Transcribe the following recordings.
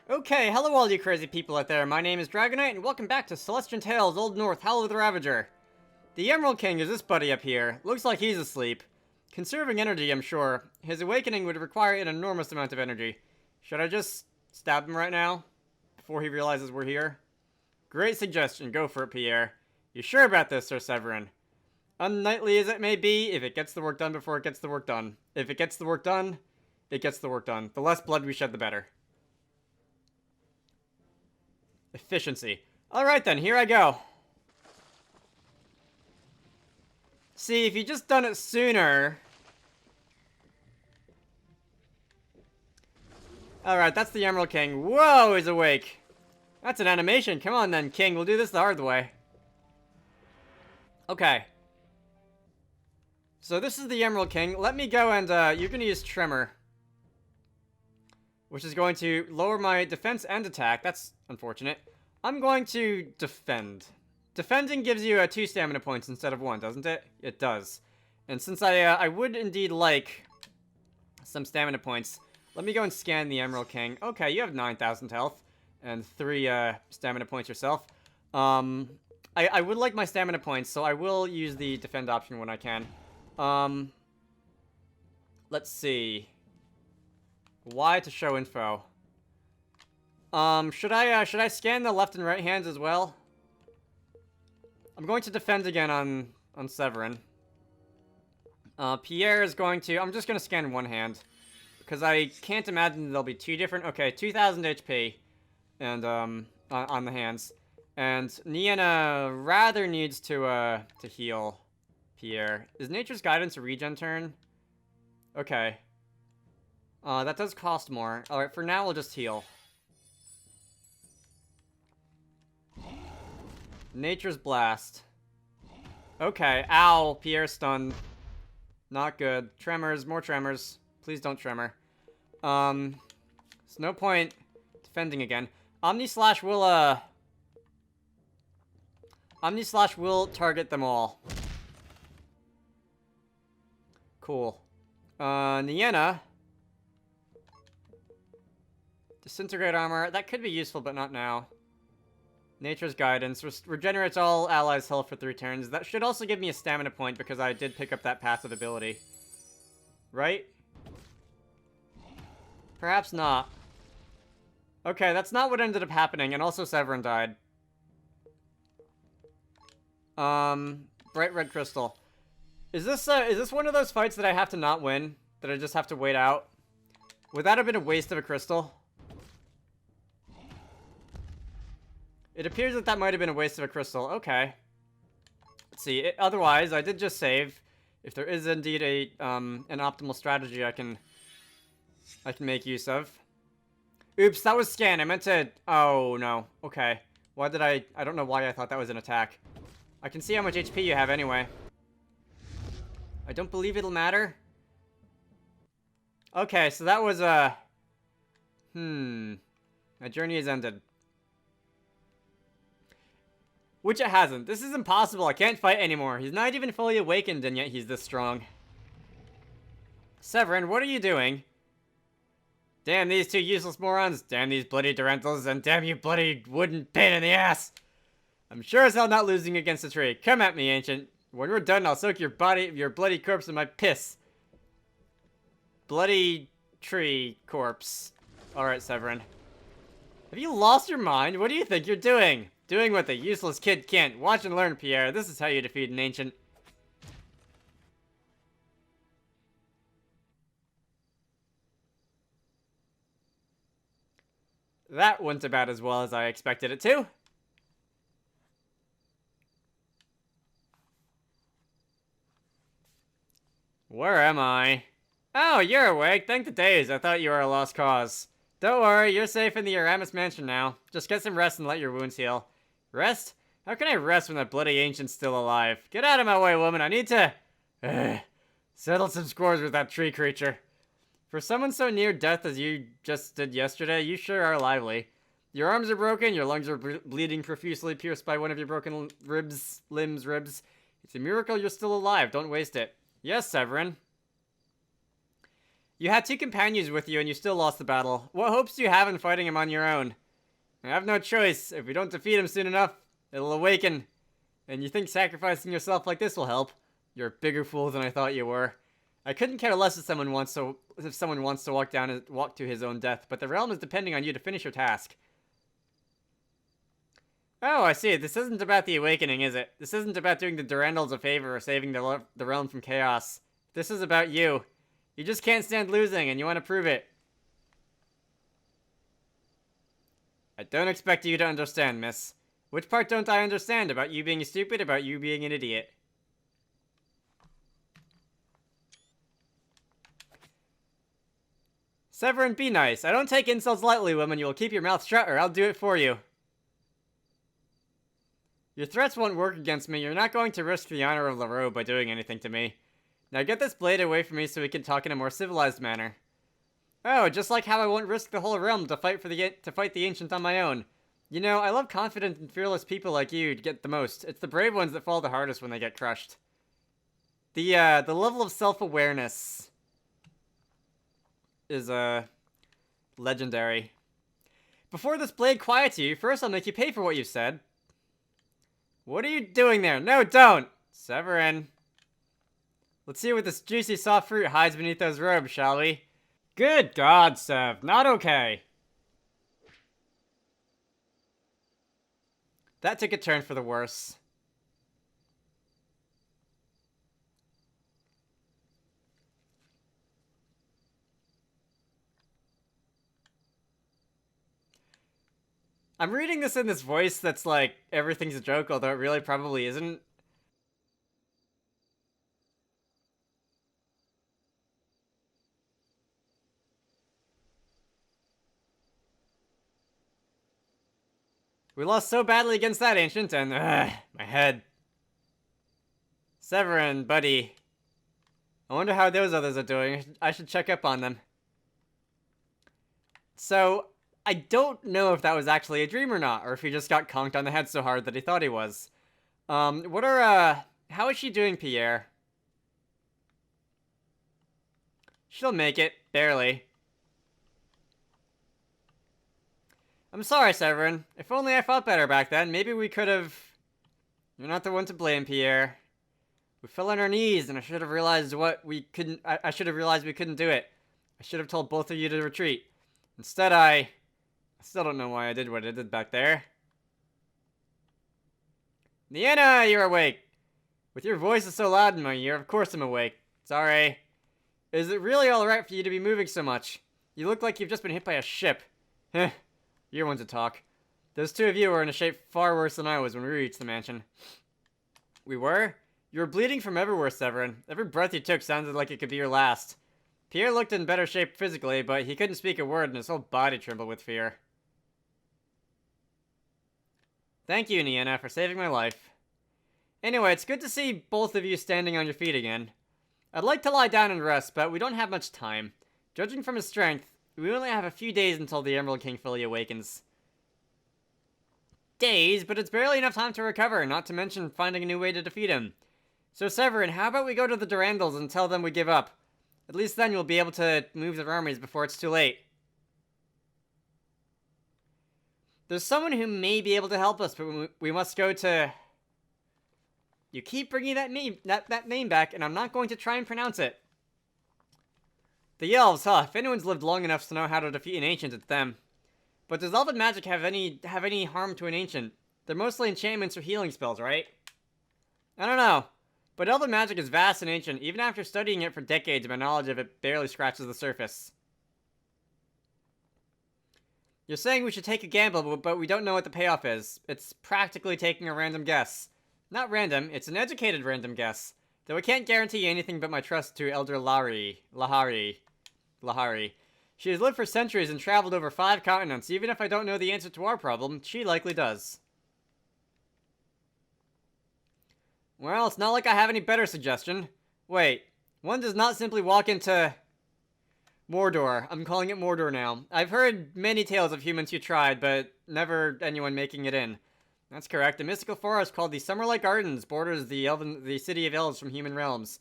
Okay, hello all you crazy people out there. My name is Dragonite, and welcome back to Celestian Tales Old North, Howl of the Ravager. The Emerald King is this buddy up here. Looks like he's asleep. Conserving energy, I'm sure. His awakening would require an enormous amount of energy. Should I just stab him right now? Before he realizes we're here? Great suggestion. Go for it, Pierre. You sure about this, Sir Severin? Unknightly as it may be, if it gets the work done before it gets the work done. If it gets the work done, it gets the work done. The less blood we shed, the better. Efficiency. Alright then, here I go. See, if you just done it sooner... Alright, that's the Emerald King. Whoa, he's awake. That's an animation. Come on then, King. We'll do this the hard way. Okay. So this is the Emerald King. Let me go and, you're gonna use Tremor. Which is going to lower my defense and attack. That's unfortunate. I'm going to defend. Defending gives you 2 stamina points instead of 1, doesn't it? It does. And since I would indeed like some stamina points, let me go and scan the Emerald King. Okay, you have 9,000 health and 3 stamina points yourself. I would like my stamina points, so I will use the defend option when I can. Let's see. Y to show info. Should I scan the left and right hands as well? I'm going to defend again on Severin. Pierre is going to... I'm just going to scan one hand. Because I can't imagine there'll be 2 different... Okay, 2,000 HP. And, on the hands. And Niena rather needs to heal Pierre. Is Nature's Guidance a regen turn? Okay. That does cost more. Alright, for now we'll just heal. Nature's Blast. Okay, ow, Pierre stunned. Not good. Tremors, more tremors. Please don't tremor. There's no point defending again. Omni Slash will target them all. Cool. Niena. Disintegrate armor. That could be useful, but not now. Nature's Guidance. Regenerates all allies' health for 3 turns. That should also give me a stamina point because I did pick up that passive ability. Right? Perhaps not. Okay, that's not what ended up happening, and also Severin died. Bright Red Crystal. Is this one of those fights that I have to not win? That I just have to wait out? Would that have been a waste of a crystal? It appears that that might have been a waste of a crystal. Okay. Let's see. Otherwise, I did just save. If there is indeed an optimal strategy I can make use of. Oops, that was scan. I meant to... Oh, no. Okay. Why did I don't know why I thought that was an attack. I can see how much HP you have anyway. I don't believe it'll matter. Okay, so that was, my journey has ended. Which it hasn't. This is impossible. I can't fight anymore. He's not even fully awakened, and yet he's this strong. Severin, what are you doing? Damn these 2 useless morons. Damn these bloody Durantals. And damn you bloody wooden pain in the ass. I'm sure as hell not losing against a tree. Come at me, Ancient. When we're done, I'll soak your bloody corpse in my piss. Bloody tree corpse. Alright, Severin. Have you lost your mind? What do you think you're doing? Doing what the useless kid can't. Watch and learn, Pierre. This is how you defeat an Ancient. That went about as well as I expected it to. Where am I? Oh, you're awake. Thank the days. I thought you were a lost cause. Don't worry, you're safe in the Aramis mansion now. Just get some rest and let your wounds heal. Rest? How can I rest when that bloody Ancient's still alive? Get out of my way, woman. I need to... settle some scores with that tree creature. For someone so near death as you just did yesterday, you sure are lively. Your arms are broken, your lungs are bleeding profusely, pierced by one of your broken ribs. It's a miracle you're still alive. Don't waste it. Yes, Severin. You had 2 companions with you and you still lost the battle. What hopes do you have in fighting him on your own? I have no choice. If we don't defeat him soon enough, it'll awaken. And you think sacrificing yourself like this will help? You're a bigger fool than I thought you were. I couldn't care less if someone wants to walk to his own death, but the realm is depending on you to finish your task. Oh, I see. This isn't about the awakening, is it? This isn't about doing the Durandals a favor or saving the realm from chaos. This is about you. You just can't stand losing, and you want to prove it. I don't expect you to understand, miss. Which part don't I understand? About you being stupid, about you being an idiot? Severin, be nice. I don't take insults lightly, woman. You will keep your mouth shut, or I'll do it for you. Your threats won't work against me. You're not going to risk the honor of LaRoe by doing anything to me. Now get this blade away from me so we can talk in a more civilized manner. Oh, just like how I won't risk the whole realm to fight the Ancient on my own. You know, I love confident and fearless people like you to get the most. It's the brave ones that fall the hardest when they get crushed. The level of self-awareness is, legendary. Before this blade quiets you, first I'll make you pay for what you've said. What are you doing there? No, don't! Severin. Let's see what this juicy soft fruit hides beneath those robes, shall we? Good God, Sev. Not okay. That took a turn for the worse. I'm reading this in this voice that's like, everything's a joke, although it really probably isn't. We lost so badly against that Ancient, and, my head. Severin, buddy. I wonder how those others are doing. I should check up on them. So, I don't know if that was actually a dream or not, or if he just got conked on the head so hard that he thought he was. How is she doing, Pierre? She'll make it, barely. I'm sorry, Severin. If only I fought better back then, maybe we could have... You're not the one to blame, Pierre. We fell on our knees, and I should have realized I should have realized we couldn't do it. I should have told both of you to retreat. Instead, I still don't know why I did what I did back there. Nienna, you're awake! With your voice so loud in my ear, of course I'm awake. Sorry. Is it really alright for you to be moving so much? You look like you've just been hit by a ship. Heh. You're one to talk. Those 2 of you were in a shape far worse than I was when we reached the mansion. We were? You were bleeding from everywhere, Severin. Every breath you took sounded like it could be your last. Pierre looked in better shape physically, but he couldn't speak a word and his whole body trembled with fear. Thank you, Nienna, for saving my life. Anyway, it's good to see both of you standing on your feet again. I'd like to lie down and rest, but we don't have much time. Judging from his strength, we only have a few days until the Emerald King fully awakens. Days, but it's barely enough time to recover, not to mention finding a new way to defeat him. So Severin, how about we go to the Durandals and tell them we give up? At least then you'll be able to move their armies before it's too late. There's someone who may be able to help us, but we must go to... You keep bringing that name back, and I'm not going to try and pronounce it. The elves, huh? If anyone's lived long enough to know how to defeat an ancient, it's them. But does elven magic have any harm to an ancient? They're mostly enchantments or healing spells, right? I don't know. But elven magic is vast and ancient. Even after studying it for decades, my knowledge of it barely scratches the surface. You're saying we should take a gamble, but we don't know what the payoff is. It's practically taking a random guess. Not random, it's an educated random guess. Though I can't guarantee anything but my trust to Elder Lahari. She has lived for centuries and traveled over 5 continents. Even if I don't know the answer to our problem, she likely does. Well, it's not like I have any better suggestion. Wait, one does not simply walk into... Mordor. I'm calling it Mordor now. I've heard many tales of humans who tried, but never anyone making it in. That's correct. A mystical forest called the Summerlight Gardens borders the city of elves from human realms.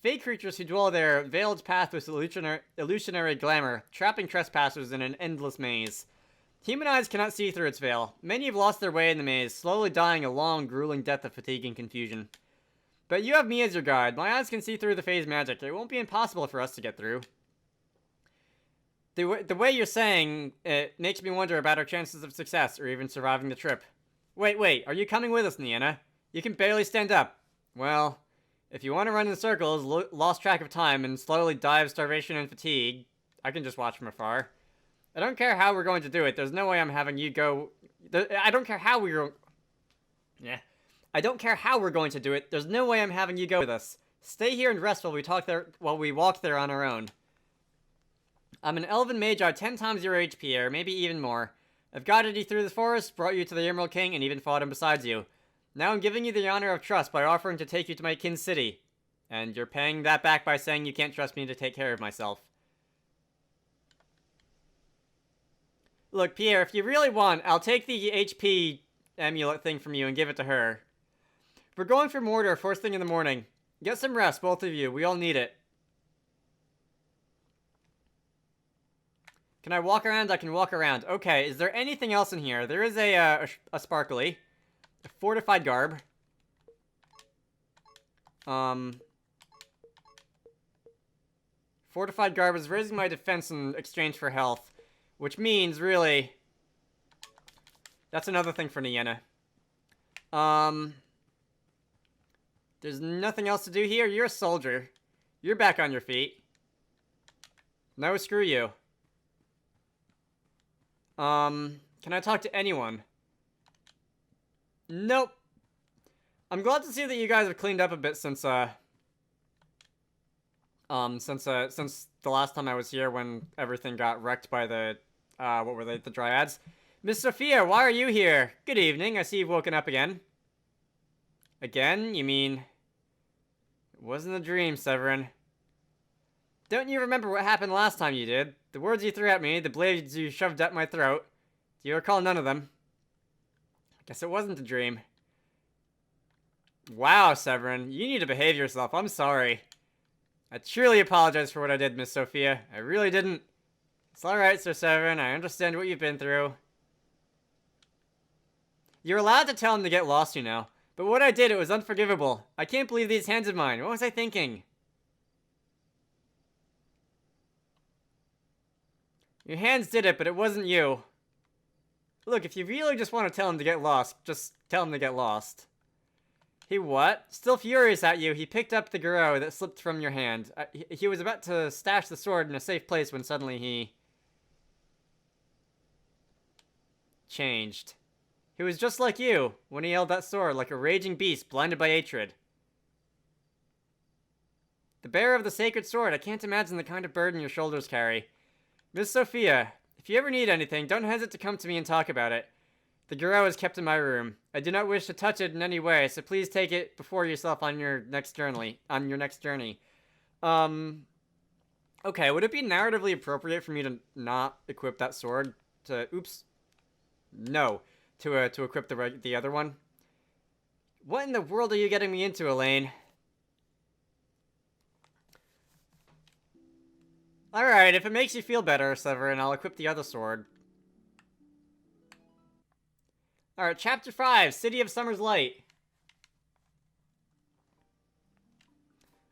Fake creatures who dwell there veil its path with illusionary glamour, trapping trespassers in an endless maze. Human eyes cannot see through its veil. Many have lost their way in the maze, slowly dying a long, grueling death of fatigue and confusion. But you have me as your guide. My eyes can see through the phase magic. It won't be impossible for us to get through. The way you're saying it makes me wonder about our chances of success, or even surviving the trip. Wait, are you coming with us, Nienna? You can barely stand up. Well, if you want to run in circles, lost track of time, and slowly die of starvation and fatigue, I can just watch from afar. I don't care how we're going to do it. There's no way I'm having you go... I don't care how we're... Yeah. I don't care how we're going to do it. There's no way I'm having you go with us. Stay here and rest while we walk there on our own. I'm an elven magi 10 times your HP, or maybe even more. I've guided you through the forest, brought you to the Emerald King, and even fought him besides you. Now I'm giving you the honor of trust by offering to take you to my kin city. And you're paying that back by saying you can't trust me to take care of myself. Look, Pierre, if you really want, I'll take the HP amulet thing from you and give it to her. We're going for Mordor first thing in the morning. Get some rest, both of you. We all need it. Can I walk around? I can walk around. Okay, is there anything else in here? There is a sparkly. A fortified garb. Fortified garb is raising my defense in exchange for health. Which means, really... That's another thing for Nienna. There's nothing else to do here. You're a soldier. You're back on your feet. No, screw you. Can I talk to anyone? Nope. I'm glad to see that you guys have cleaned up a bit since the last time I was here when everything got wrecked by the, what were they, the Dryads. Miss Sophia, why are you here? Good evening, I see you've woken up again. Again? You mean... It wasn't a dream, Severin. Don't you remember what happened last time you did? The words you threw at me, the blades you shoved at my throat. Do you recall none of them? I guess it wasn't a dream. Wow, Severin, you need to behave yourself. I'm sorry. I truly apologize for what I did, Miss Sophia. I really didn't. It's alright, Sir Severin. I understand what you've been through. You're allowed to tell him to get lost, you know. But what I did, it was unforgivable. I can't believe these hands of mine. What was I thinking? Your hands did it, but it wasn't you. Look, if you really just want to tell him to get lost, just tell him to get lost. He what? Still furious at you, he picked up the garrote that slipped from your hand. He was about to stash the sword in a safe place when suddenly he... changed. He was just like you, when he held that sword, like a raging beast blinded by hatred. The bearer of the sacred sword, I can't imagine the kind of burden your shoulders carry. Miss Sophia, if you ever need anything, don't hesitate to come to me and talk about it. The garrote is kept in my room. I do not wish to touch it in any way, so please take it before yourself on your next journey. Okay, would it be narratively appropriate for me to not equip that sword? No. To equip the other one? What in the world are you getting me into, Elaine? Alright, if it makes you feel better, Severin, I'll equip the other sword. Alright, Chapter 5, City of Summer's Light.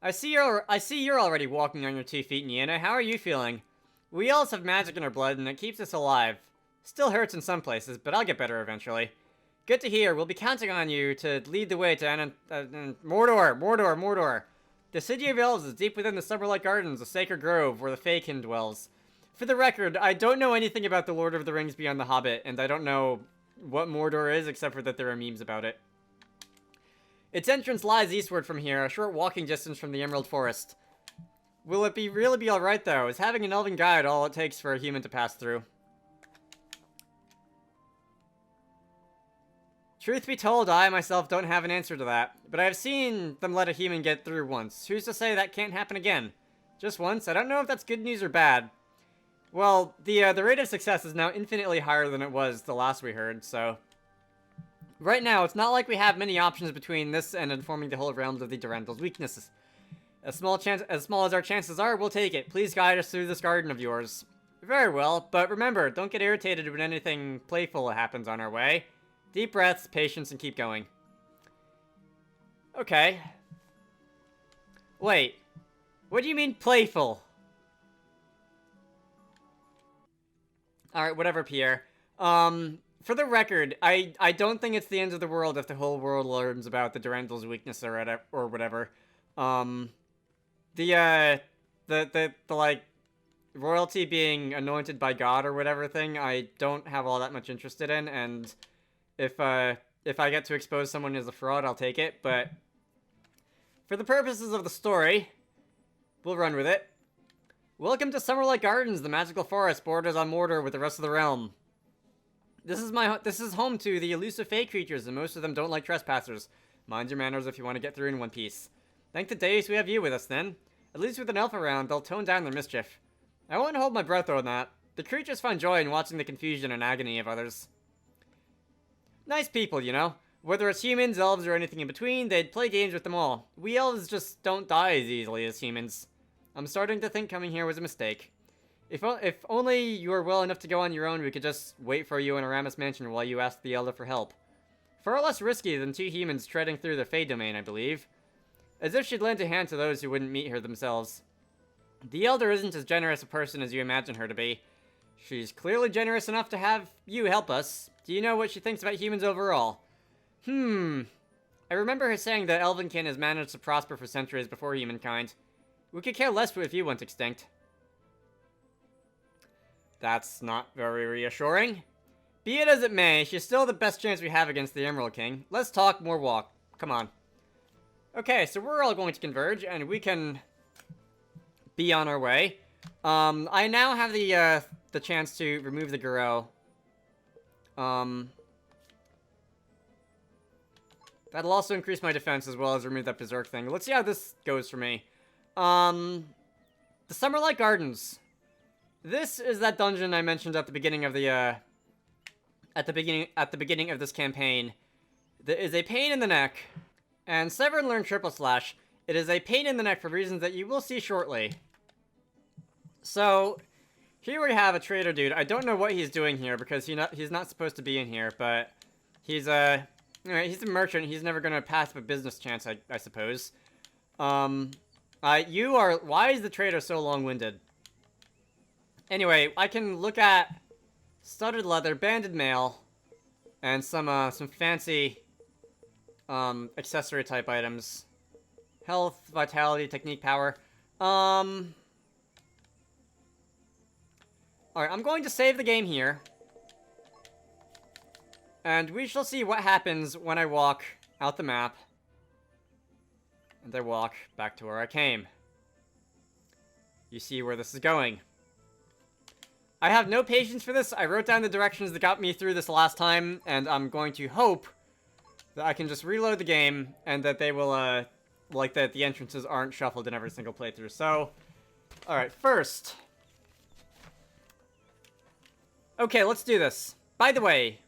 I see you're already walking on your 2 feet, Nienna. How are you feeling? We also have magic in our blood, and it keeps us alive. Still hurts in some places, but I'll get better eventually. Good to hear. We'll be counting on you to lead the way to Mordor. The City of Elves is deep within the Summerlight Gardens, a sacred grove where the Faekin dwells. For the record, I don't know anything about the Lord of the Rings beyond The Hobbit, and I don't know what Mordor is, except for that there are memes about it. Its entrance lies eastward from here, a short walking distance from the Emerald Forest. Will it really be alright, though? Is having an elven guide all it takes for a human to pass through? Truth be told, I myself don't have an answer to that, but I've seen them let a human get through once. Who's to say that can't happen again? Just once? I don't know if that's good news or bad. Well, the rate of success is now infinitely higher than it was the last we heard, so... Right now, it's not like we have many options between this and informing the whole realms of the Durandal's weaknesses. As small as our chances are, we'll take it. Please guide us through this garden of yours. Very well, but remember, don't get irritated when anything playful happens on our way. Deep breaths, patience, and keep going. Okay. Wait. What do you mean playful? Alright, whatever, Pierre. For the record, I don't think it's the end of the world if the whole world learns about the Durandel's weakness or whatever. The like, royalty being anointed by God or whatever thing, I don't have all that much interested in, and if I get to expose someone as a fraud, I'll take it, but for the purposes of the story, we'll run with it. Welcome to Summerlight Gardens, the magical forest borders on Mordor with the rest of the realm. This is home to the elusive fey creatures, and most of them don't like trespassers. Mind your manners if you want to get through in one piece. Thank the days we have you with us, then. At least with an elf around, they'll tone down their mischief. I won't hold my breath on that. The creatures find joy in watching the confusion and agony of others. Nice people, you know. Whether it's humans, elves, or anything in between, they'd play games with them all. We elves just don't die as easily as humans. I'm starting to think coming here was a mistake. If only you were well enough to go on your own, we could just wait for you in Aramis Mansion while you ask the Elder for help. Far less risky than two humans treading through the Fey domain, I believe. As if she'd lend a hand to those who wouldn't meet her themselves. The Elder isn't as generous a person as you imagine her to be. She's clearly generous enough to have you help us. Do you know what she thinks about humans overall? I remember her saying that Elvenkin has managed to prosper for centuries before humankind. We could care less if you went extinct. That's not very reassuring. Be it as it may, she's still the best chance we have against the Emerald King. Less talk, more walk. Come on. Okay, so we're all going to converge, and we can be on our way. I now have the chance to remove the Garou. That'll also increase my defense as well as remove that Berserk thing. Let's see how this goes for me. The Summerlight Gardens. This is that dungeon I mentioned at the beginning of the, at the beginning of this campaign. That is a pain in the neck. And Severin learned Triple Slash. It is a pain in the neck for reasons that you will see shortly. So, here we have a trader dude. I don't know what he's doing here because he's not supposed to be in here, but he's a merchant. He's never gonna pass up a business chance, I suppose. Why is the trader so long-winded? Anyway, I can look at studded leather, banded mail, and some fancy, accessory type items. Health, vitality, technique, power. Alright, I'm going to save the game here. And we shall see what happens when I walk out the map. And I walk back to where I came. You see where this is going. I have no patience for this. I wrote down the directions that got me through this last time, and I'm going to hope that I can just reload the game, and that they will, like that the entrances aren't shuffled in every single playthrough. So, alright, first. Okay, let's do this. By the way,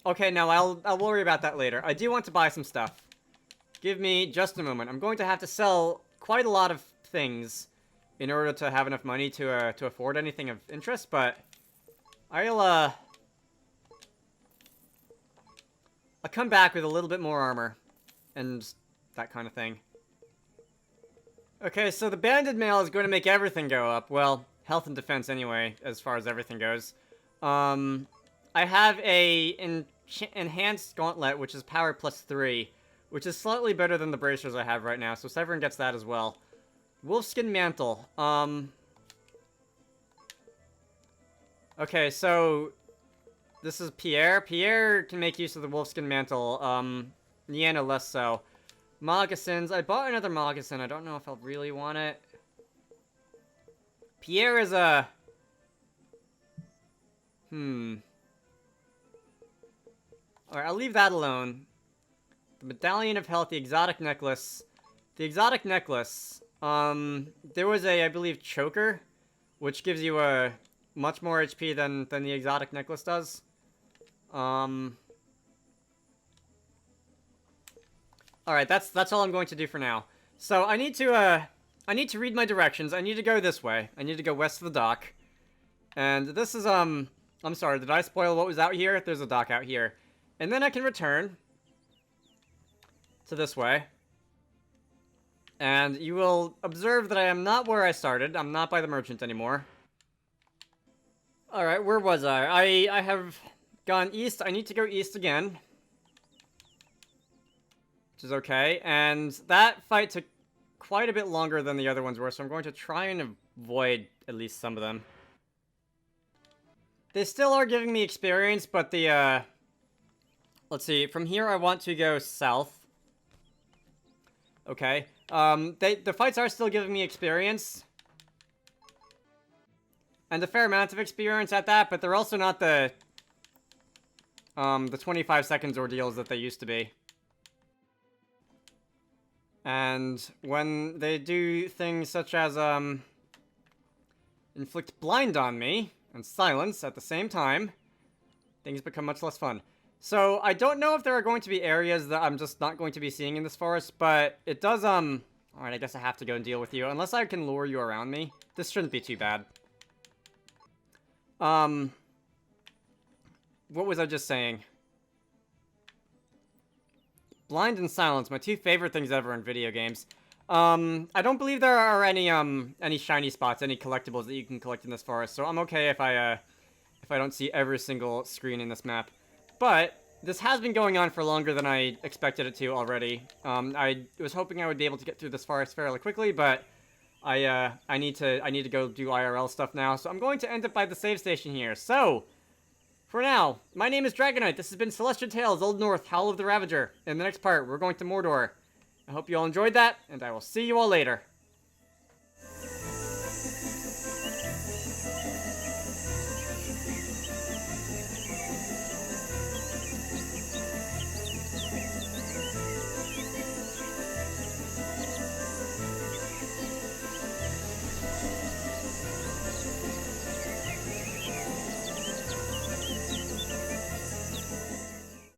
okay, no, I'll worry about that later. I do want to buy some stuff. Give me just a moment. I'm going to have to sell quite a lot of things in order to have enough money to afford anything of interest, but I'll come back with a little bit more armor and that kind of thing. Okay, so the banded mail is going to make everything go up. Well, health and defense anyway, as far as everything goes. I have a enhanced gauntlet, which is power +3, which is slightly better than the bracers I have right now, so Severin gets that as well. Wolfskin mantle. Okay, so this is Pierre. Pierre can make use of the wolfskin mantle. Niana less so. Moccasins. I bought another moccasin. I don't know if I'll really want it. Pierre is a... Alright, I'll leave that alone. The Medallion of Health, the exotic necklace. The exotic necklace. There was a, I believe, choker, which gives you a much more HP than the exotic necklace does. Alright, that's all I'm going to do for now. So I need to read my directions. I need to go this way. I need to go west of the dock. And this is, I'm sorry, did I spoil what was out here? There's a dock out here. And then I can return to this way. And you will observe that I am not where I started. I'm not by the merchant anymore. Alright, where was I? I have gone east. I need to go east again. Which is okay. And that fight took quite a bit longer than the other ones were, so I'm going to try and avoid at least some of them. They still are giving me experience, but the, let's see, from here I want to go south. Okay. The fights are still giving me experience. And a fair amount of experience at that, but they're also not the 25 seconds ordeals that they used to be. And when they do things such as, inflict blind on me and silence at the same time, things become much less fun. So, I don't know if there are going to be areas that I'm just not going to be seeing in this forest, but it does, alright, I guess I have to go and deal with you. Unless I can lure you around me. This shouldn't be too bad. What was I just saying? Blind and silence, my two favorite things ever in video games. I don't believe there are any shiny spots, any collectibles that you can collect in this forest, so I'm okay if I don't see every single screen in this map. But this has been going on for longer than I expected it to already. I was hoping I would be able to get through this forest fairly quickly, but I need to go do IRL stuff now, so I'm going to end up by the save station here. So, for now, my name is Dragonite. This has been Celestian Tales, Old North, Howl of the Ravager. In the next part, we're going to Mordor. I hope you all enjoyed that, and I will see you all later.